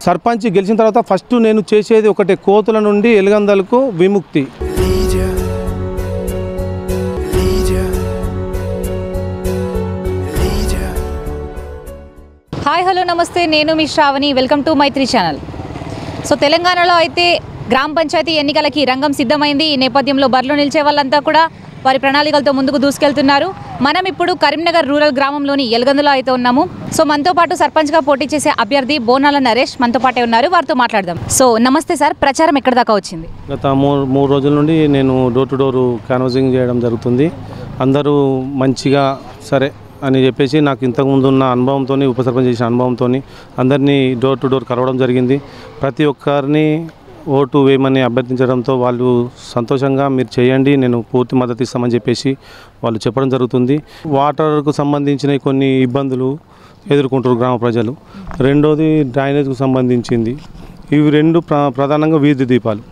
సర్పంచ్ గెలిచిన తర్వాత ఫస్ట్ నేను చేసేది ఒకటే, కోతుల నుండి ఎలుగందలకు విముక్తి. హాయ్ హలో నమస్తే, నేను మీ Shravani. Welcome to Maitri channel. So తెలంగాణలో అయితే గ్రామ పంచాయతీ ఎన్నికలకి రంగం సిద్ధమైంది. ఈ నేపథ్యంలో బరిలో నిలిచే వాళ్ళంతా కూడా వారి ప్రణాళికలతో ముందుకు దూసుకెళ్తున్నారు. మనం ఇప్పుడు కరీంనగర్ రూరల్ గ్రామంలోని ఎలుగందులో అయితే ఉన్నాము. సో మనతో పాటు సర్పంచ్గా పోటీ చేసే అభ్యర్థి బోనాల నరేష్ మనతో పాటే ఉన్నారు. వారితో మాట్లాడదాం. సో నమస్తే సార్, ప్రచారం ఎక్కడ దాకా వచ్చింది? గత మూడు రోజుల నుండి నేను డోర్ టు డోర్ క్యాన్వాసింగ్ చేయడం జరుగుతుంది. అందరూ మంచిగా సరే అని చెప్పేసి నాకు ఇంతకుముందు ఉన్న అనుభవంతో, ఉప సర్పంచ్ చేసిన అనుభవంతో అందరినీ డోర్ టు డోర్ కలవడం జరిగింది. ప్రతి ఒక్కరిని ఓటు వేయమని అభ్యర్థించడంతో వాళ్ళు సంతోషంగా మీరు చేయండి, నేను పూర్తి మద్దతు ఇస్తామని చెప్పేసి వాళ్ళు చెప్పడం జరుగుతుంది. వాటర్కు సంబంధించిన కొన్ని ఇబ్బందులు ఎదుర్కొంటారు గ్రామ ప్రజలు. రెండోది డ్రైనేజ్కు సంబంధించింది. ఇవి రెండు ప్రధానంగా వీధి దీపాలు.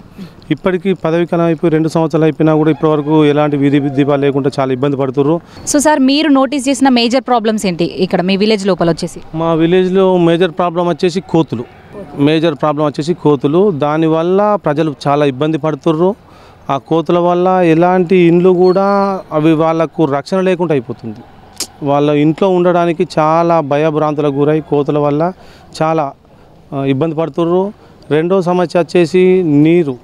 ఇప్పటికీ పదవీకాలం అయిపోయి 2 సంవత్సరాలు అయిపోయినా కూడా ఇప్పటివరకు ఎలాంటి వీధి దీపాలు లేకుండా చాలా ఇబ్బంది పడుతున్నారు. సో సార్, మీరు నోటీస్ చేసిన మేజర్ ప్రాబ్లమ్స్ ఏంటి ఇక్కడ మీ విలేజ్ లోపల వచ్చేసి? మా విలేజ్లో మేజర్ ప్రాబ్లం వచ్చేసి కోతులు. దానివల్ల ప్రజలు చాలా ఇబ్బంది పడుతుర్రు. ఆ కోతుల వల్ల ఎలాంటి ఇండ్లు కూడా అవి వాళ్ళకు రక్షణ లేకుండా అయిపోతుంది. వాళ్ళ ఇంట్లో ఉండడానికి చాలా భయభ్రాంతులకు గురై కోతుల వల్ల చాలా ఇబ్బంది పడుతుర్రు. రెండో సమస్య వచ్చేసి నీరు.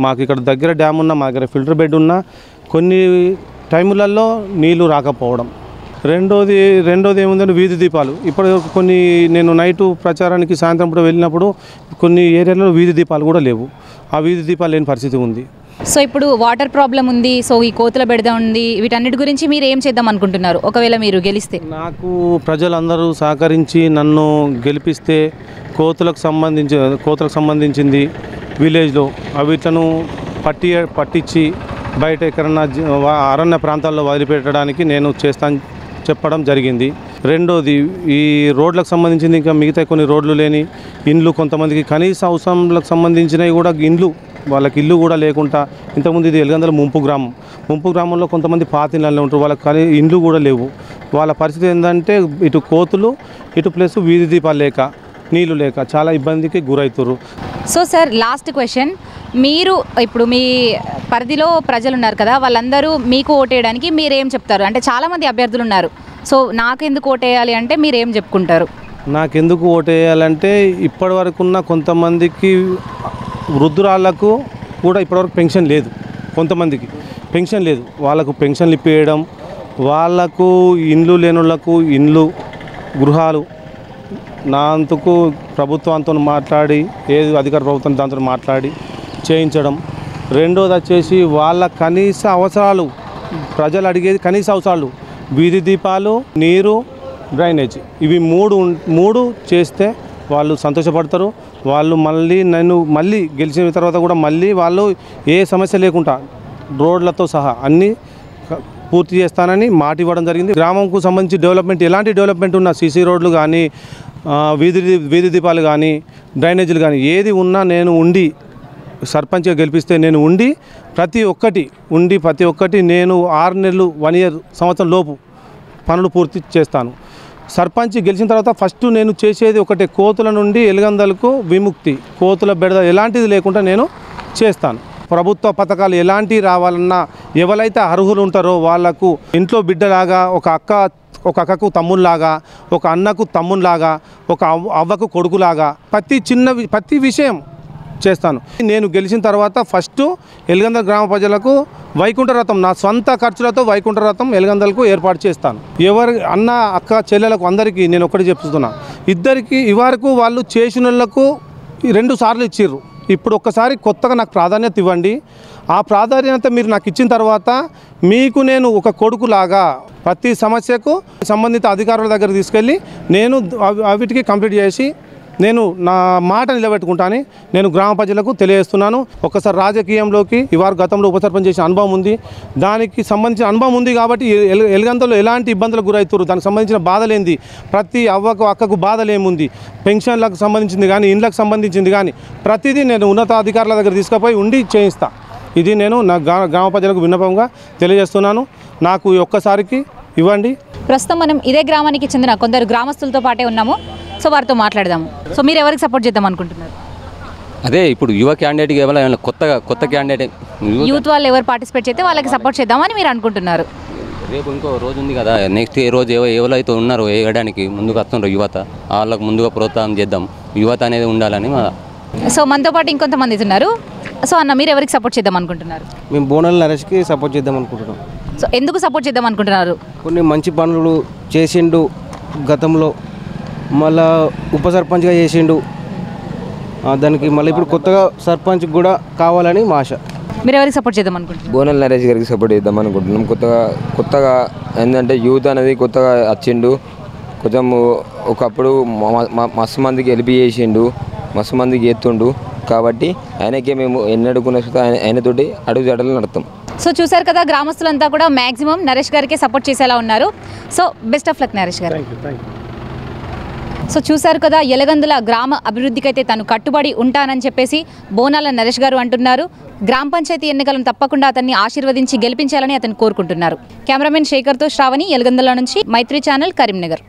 మాకు ఇక్కడ దగ్గర డ్యామ్ ఉన్నా, మా దగ్గర ఫిల్టర్ బెడ్ ఉన్నా కొన్ని టైములలో నీళ్లు రాకపోవడం. రెండోది ఏముందంటే వీధి దీపాలు. ఇప్పుడు నేను నైటు ప్రచారానికి సాయంత్రం పూట వెళ్ళినప్పుడు కొన్ని ఏరియాలో వీధి దీపాలు కూడా లేవు. ఆ వీధి దీపాలు లేని పరిస్థితి ఉంది. సో ఇప్పుడు వాటర్ ప్రాబ్లం ఉంది, సో ఈ కోతుల బెడద ఉంది, వీటన్నిటి గురించి మీరు ఏం చేద్దాం అనుకుంటున్నారు ఒకవేళ మీరు గెలిస్తే? నాకు ప్రజలందరూ సహకరించి నన్ను గెలిపిస్తే కోతులకు సంబంధించింది విలేజ్లో వీటిను పట్టించి బయట ఎక్కడన్నా అరణ్య ప్రాంతాల్లో వదిలిపెట్టడానికి నేను చేస్తాను చెప్పడం జరిగింది. రెండోది ఈ రోడ్లకు సంబంధించింది, ఇంకా మిగతా కొన్ని రోడ్లు లేని ఇండ్లు, కొంతమందికి కనీస అవసరాలకు సంబంధించినవి కూడా వాళ్ళకి ఇల్లు కూడా లేకుండా, ఇంతకుముందు ఇది ఎలుగందల ముంపు గ్రామంలో కొంతమంది పాతిళ్ళల్లో ఉంటారు, వాళ్ళకి ఇండ్లు కూడా లేవు. వాళ్ళ పరిస్థితి ఏంటంటే ఇటు కోతులు, ఇటు ప్లస్ వీధి దీపాలు లేక, నీళ్లు లేక చాలా ఇబ్బందికి గురవుతారు. సో సార్, లాస్ట్ క్వశ్చన్, మీరు ఇప్పుడు మీ పరిధిలో ప్రజలు ఉన్నారు కదా, వాళ్ళందరూ మీకు ఓటేయడానికి మీరేం చెప్తారు? అంటే చాలామంది అభ్యర్థులు ఉన్నారు, సో నాకెందుకు ఓటేయాలి అంటే మీరేం చెప్పుకుంటారు? నాకెందుకు ఓటేయాలంటే ఇప్పటి వరకు ఉన్న కొంతమందికి వృద్ధురాళ్లకు కూడా ఇప్పటివరకు పెన్షన్ లేదు. కొంతమందికి పెన్షన్ లేదు, వాళ్ళకు పెన్షన్లు ఇప్పివేయడం, వాళ్ళకు ఇండ్లు లేనులకు ఇండ్లు, గృహాలు నా అంతకు ప్రభుత్వంతో మాట్లాడి, ఏది అధికార ప్రభుత్వం దాంతో మాట్లాడి చేయించడం. రెండోది వచ్చేసి వాళ్ళ కనీస అవసరాలు, ప్రజలు అడిగేది కనీస అవసరాలు, వీధి దీపాలు, నీరు, డ్రైనేజ్, ఇవి మూడు చేస్తే వాళ్ళు సంతోషపడతారు. వాళ్ళు మళ్ళీ గెలిచిన తర్వాత కూడా మళ్ళీ వాళ్ళు ఏ సమస్య లేకుండా రోడ్లతో సహా అన్నీ పూర్తి చేస్తానని మాట ఇవ్వడం జరిగింది. గ్రామంకు సంబంధించి డెవలప్మెంట్, ఎలాంటి డెవలప్మెంట్ ఉన్నా, సీసీ రోడ్లు కానీ, వీధి దీపాలు కానీ, డ్రైనేజీలు కానీ ఏది ఉన్నా నేను ఉండి, సర్పంచ్గా గెలిపిస్తే నేను ఉండి ప్రతి ఒక్కటి నేను 6 నెలలు 1 year సంవత్సరం లోపు పనులు పూర్తి చేస్తాను. సర్పంచ్ గెలిచిన తర్వాత ఫస్ట్ నేను చేసేది ఒకటే, కోతుల నుండి ఎలుగందలకు విముక్తి. కోతుల బెడద ఎలాంటిది లేకుండా నేను చేస్తాను. ప్రభుత్వ పథకాలు ఎలాంటివి రావాలన్నా ఎవరైతే అర్హులు ఉంటారో వాళ్లకు ఇంట్లో బిడ్డలాగా, ఒక అక్కకు తమ్ముళ్లాగా, ఒక అన్నకు తమ్ముళ్లాగా, ఒక అవ్వకు కొడుకులాగా ప్రతి విషయం చేస్తాను. నేను గెలిచిన తర్వాత ఫస్ట్ ఎలుగందల గ్రామ ప్రజలకు వైకుంఠ రథం, నా సొంత ఖర్చులతో వైకుంఠ రథం ఎలుగందలకు ఏర్పాటు చేస్తాను. ఎవరి అన్న అక్క చెల్లెలకు అందరికీ నేను ఒకటి చెప్తున్నా, ఇద్దరికి ఇవరకు వాళ్ళు చేసిన వాళ్ళకు 2 సార్లు ఇచ్చిర్రు. ఇప్పుడు ఒక్కసారి కొత్తగా నాకు ప్రాధాన్యత ఇవ్వండి. ఆ ప్రాధాన్యత మీరు నాకు ఇచ్చిన తర్వాత మీకు నేను ఒక కొడుకులాగా ప్రతి సమస్యకు సంబంధిత అధికారుల దగ్గర తీసుకెళ్ళి నేను వీటికి కంప్లీట్ చేసి నేను నా మాట నిలబెట్టుకుంటానని నేను గ్రామ ప్రజలకు తెలియజేస్తున్నాను. ఒక్కసారి రాజకీయంలోకి ఇవారు గతంలో ఉప సర్పంచ్ చేసిన అనుభవం ఉంది, దానికి సంబంధించిన అనుభవం ఉంది కాబట్టి ఎలుగందలో ఎలాంటి ఇబ్బందులకు గురవుతారు, దానికి సంబంధించిన బాధలేంది, ప్రతి అక్కకు బాధలేముంది, పెన్షన్లకు సంబంధించింది కానీ, ఇండ్లకు సంబంధించింది కానీ ప్రతిదీ నేను ఉన్నతాధికారుల దగ్గర తీసుకుపోయి ఉండి చేయిస్తా. ఇది నేను నా గ్రామ ప్రజలకు విన్నపంగా తెలియజేస్తున్నాను. నాకు ఒక్కసారికి ఇవ్వండి. ప్రస్తుతం మనం ఇదే గ్రామానికి చెందిన కొందరు గ్రామస్తులతో పాటే ఉన్నాము. సో వారితో మాట్లాడదాము. సో మీరు ఎవరికి సపోర్ట్ చేద్దాం అనుకుంటున్నారు? అదే ఇప్పుడు యువ క్యాండిడేట్కి ఏమైనా కొత్త క్యాండిడేట్ యూత్ వాళ్ళు ఎవరు పార్టిసిపేట్ చేస్తే వాళ్ళకి సపోర్ట్ చేద్దామని మీరు అనుకుంటున్నారు. రేపు ఇంకో రోజు ఉంది కదా, నెక్స్ట్ ఏ రోజు ఎవరైతే ఉన్నారో వేయడానికి ముందుకు వస్తున్నారు యువత, వాళ్ళకు ముందుగా ప్రోత్సాహం చేద్దాం, యువత అనేది ఉండాలని మా. సో మనతో పాటు ఇంకొంతమంది ఉన్నారు. సో అన్న మీరు ఎవరికి సపోర్ట్ చేద్దాం అనుకుంటున్నారు? మేము బోనాల నరేష్కి సపోర్ట్ చేద్దాం అనుకుంటున్నాం. సో ఎందుకు సపోర్ట్ చేద్దాం అనుకుంటున్నారు? కొన్ని మంచి పనులు చేసిండు గతంలో, మళ్ళా ఉప సర్పంచ్గా చేసిండు. దానికి మళ్ళీ ఇప్పుడు కొత్తగా సర్పంచ్ కూడా కావాలని మా ఆశ. మీరు ఎవరికి సపోర్ట్ చేద్దాం అనుకుంటున్నారు? బోనాల నరేష్ గారికి సపోర్ట్ చేద్దాం అనుకుంటున్నాం. కొత్తగా ఏంటంటే యూత్ అనేది కొత్తగా వచ్చిండు. కొంచెం ఒకప్పుడు మస్తు మందికి హెల్ప్ చేసిండు, మస్తు మందికి ఎత్తుండు. కాబట్టి ఆయనకే మేము ఎన్నడుకున్న ఆయనతోటి అడుగు జాడలు నడుతాం. సో చూసారు కదా, గ్రామస్తులంతా కూడా మ్యాక్సిమం నరేష్ గారికి సపోర్ట్ చేసేలా ఉన్నారు. So best of luck Naresh గారు. సో చూసారు కదా, ఎలగందుల గ్రామ అభివృద్ధికి అయితే తను కట్టుబడి ఉంటానని చెప్పేసి బోనాల నరేష్ గారు అంటున్నారు. గ్రామ పంచాయతీ ఎన్నికలను తప్పకుండా అతన్ని ఆశీర్వదించి గెలిపించాలని అతను కోరుకుంటున్నారు. కెమెరామెన్ శేఖర్తో శ్రావణి, ఎలగందుల నుంచి మైత్రి ఛానల్, కరీంనగర్.